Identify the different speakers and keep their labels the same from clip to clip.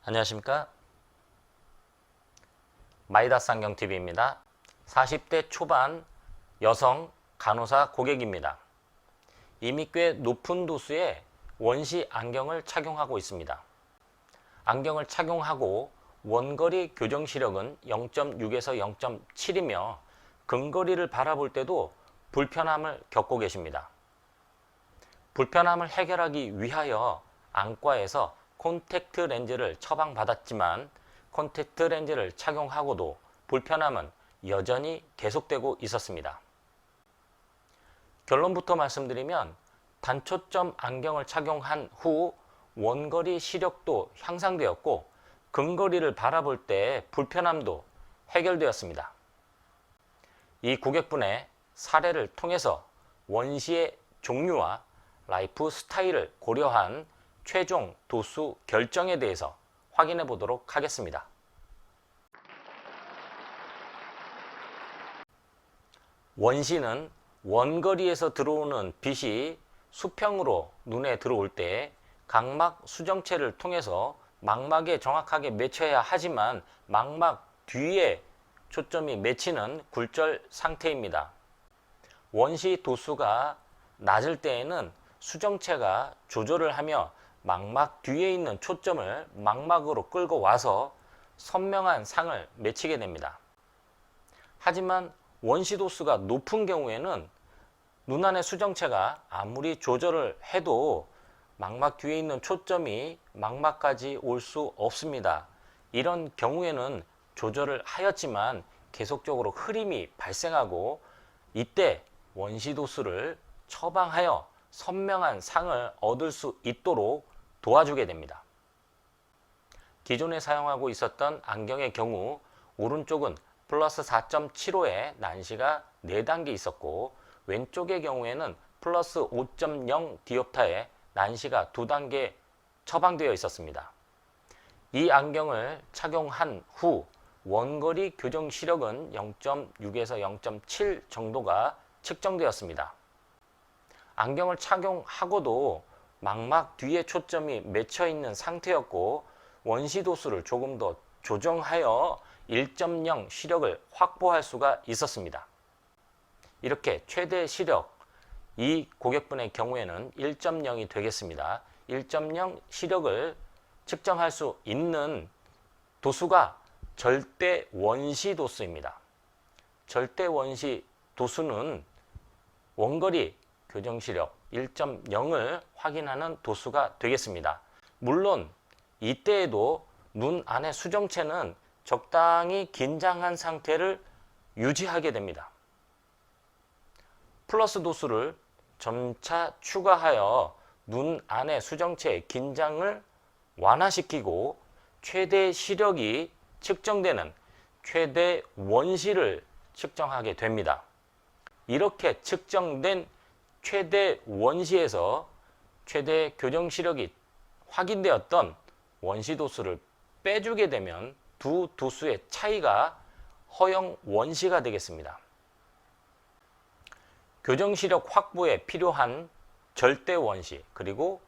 Speaker 1: 안녕하십니까? 마이다스 안경TV입니다. 40대 초반 여성 간호사 고객입니다. 이미 꽤 높은 도수의 원시 안경을 착용하고 있습니다. 안경을 착용하고 원거리 교정 시력은 0.6에서 0.7이며 근거리를 바라볼 때도 불편함을 겪고 계십니다. 불편함을 해결하기 위하여 안과에서 콘택트 렌즈를 처방받았지만 콘택트 렌즈를 착용하고도 불편함은 여전히 계속되고 있었습니다. 결론부터 말씀드리면 단초점 안경을 착용한 후 원거리 시력도 향상되었고 근거리를 바라볼 때 불편함도 해결되었습니다. 이 고객분의 사례를 통해서 원시의 종류와 라이프 스타일을 고려한 최종 도수 결정에 대해서 확인해 보도록 하겠습니다. 원시는 원거리에서 들어오는 빛이 수평으로 눈에 들어올 때 각막 수정체를 통해서 망막에 정확하게 맺혀야 하지만 망막 뒤에 초점이 맺히는 굴절 상태입니다. 원시 도수가 낮을 때에는 수정체가 조절을 하며 망막 뒤에 있는 초점을 망막으로 끌고 와서 선명한 상을 맺히게 됩니다. 하지만 원시 도수가 높은 경우에는 눈안의 수정체가 아무리 조절을 해도 망막 뒤에 있는 초점이 망막까지 올 수 없습니다. 이런 경우에는 조절을 하였지만 계속적으로 흐림이 발생하고 이때 원시 도수를 처방하여 선명한 상을 얻을 수 있도록 도와주게 됩니다. 기존에 사용하고 있었던 안경의 경우 오른쪽은 플러스 4.75의 난시가 4단계 있었고 왼쪽의 경우에는 플러스 5.0 디옵타의 난시가 2단계 처방되어 있었습니다. 이 안경을 착용한 후 원거리 교정 시력은 0.6에서 0.7 정도가 측정되었습니다. 안경을 착용하고도 망막 뒤에 초점이 맺혀 있는 상태였고 원시 도수를 조금 더 조정하여 1.0 시력을 확보할 수가 있었습니다. 이렇게 최대 시력, 이 고객분의 경우에는 1.0이 되겠습니다. 1.0 시력을 측정할 수 있는 도수가 절대 원시 도수입니다. 절대 원시 도수는 원거리 교정 시력 1.0을 확인하는 도수가 되겠습니다. 물론 이때에도 눈 안의 수정체는 적당히 긴장한 상태를 유지하게 됩니다. 플러스 도수를 점차 추가하여 눈 안의 수정체의 긴장을 완화시키고 최대 시력이 측정되는 최대 원시를 측정하게 됩니다. 이렇게 측정된 최대 원시에서 최대 교정 시력이 확인되었던 원시 도수를 빼주게 되면 두 도수의 차이가 허용 원시가 되겠습니다. 교정 시력 확보에 필요한 절대 원시 그리고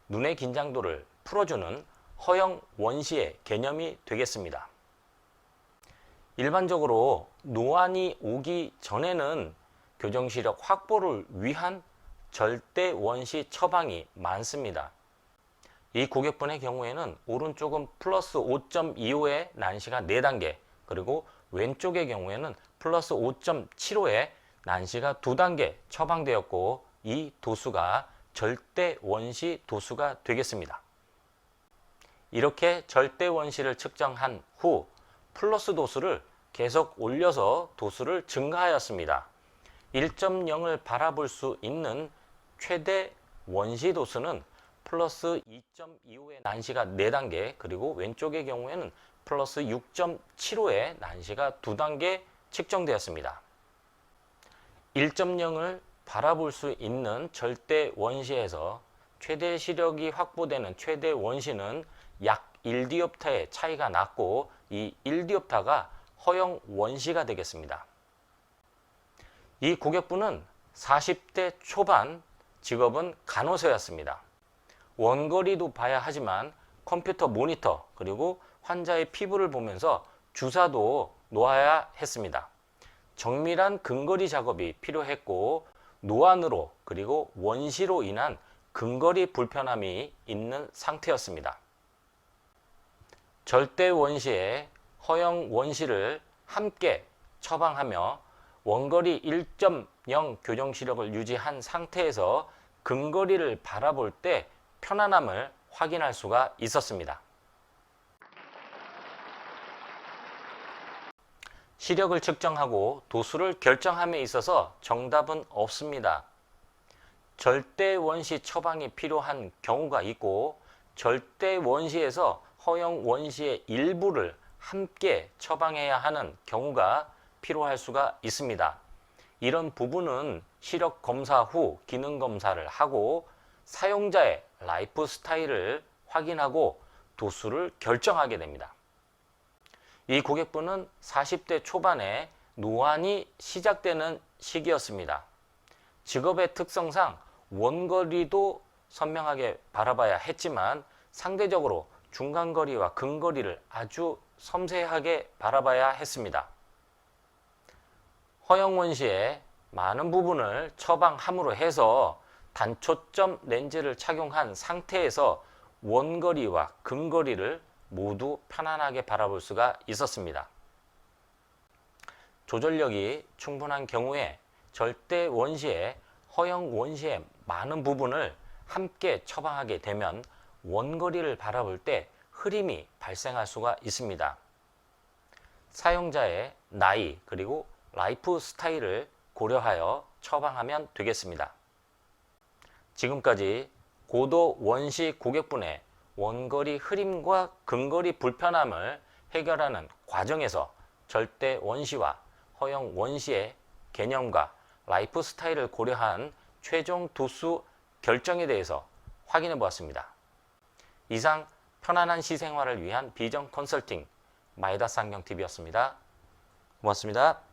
Speaker 1: 눈의 긴장도를 풀어주는 허용 원시의 개념이 되겠습니다. 일반적으로 노안이 오기 전에는 교정 시력 확보를 위한 절대 원시 처방이 많습니다. 이 고객분의 경우에는 오른쪽은 플러스 5.25의 난시가 4단계 그리고 왼쪽의 경우에는 플러스 5.75의 난시가 2단계 처방되었고 이 도수가 절대 원시 도수가 되겠습니다. 이렇게 절대 원시를 측정한 후 플러스 도수를 계속 올려서 도수를 증가하였습니다. 1.0을 바라볼 수 있는 최대 원시 도수는 플러스 2.25의 난시가 4단계 그리고 왼쪽의 경우에는 플러스 6.75의 난시가 2단계 측정되었습니다. 1.0을 바라볼 수 있는 절대 원시에서 최대 시력이 확보되는 최대 원시는 약 1디옵타의 차이가 났고 이 1디옵타가 허용 원시가 되겠습니다. 이 고객분은 40대 초반, 직업은 간호사였습니다. 원거리도 봐야 하지만 컴퓨터 모니터 그리고 환자의 피부를 보면서 주사도 놓아야 했습니다. 정밀한 근거리 작업이 필요했고 노안으로 그리고 원시로 인한 근거리 불편함이 있는 상태였습니다. 절대 원시에 허용 원시를 함께 처방하며 원거리 1.0 교정 시력을 유지한 상태에서 근거리를 바라볼 때 편안함을 확인할 수가 있었습니다. 시력을 측정하고 도수를 결정함에 있어서 정답은 없습니다. 절대 원시 처방이 필요한 경우가 있고 절대 원시에서 허용 원시의 일부를 함께 처방해야 하는 경우가 필요할 수가 있습니다. 이런 부분은 시력 검사 후 기능 검사를 하고 사용자의 라이프 스타일을 확인하고 도수를 결정하게 됩니다. 이 고객분은 40대 초반에 노안이 시작되는 시기였습니다. 직업의 특성상 원거리도 선명하게 바라봐야 했지만 상대적으로 중간거리와 근거리를 아주 섬세하게 바라봐야 했습니다. 허용 원시의 많은 부분을 처방함으로 해서 단초점 렌즈를 착용한 상태에서 원거리와 근거리를 모두 편안하게 바라볼 수가 있었습니다. 조절력이 충분한 경우에 절대 원시에 허용 원시의 많은 부분을 함께 처방하게 되면 원거리를 바라볼 때 흐림이 발생할 수가 있습니다. 사용자의 나이 그리고 라이프 스타일을 고려하여 처방하면 되겠습니다. 지금까지 고도 원시 고객분의 원거리 흐림과 근거리 불편함을 해결하는 과정에서 절대 원시와 허용 원시의 개념과 라이프 스타일을 고려한 최종 도수 결정에 대해서 확인해 보았습니다. 이상 편안한 시생활을 위한 비전 컨설팅 마이다스 안경TV였습니다. 고맙습니다.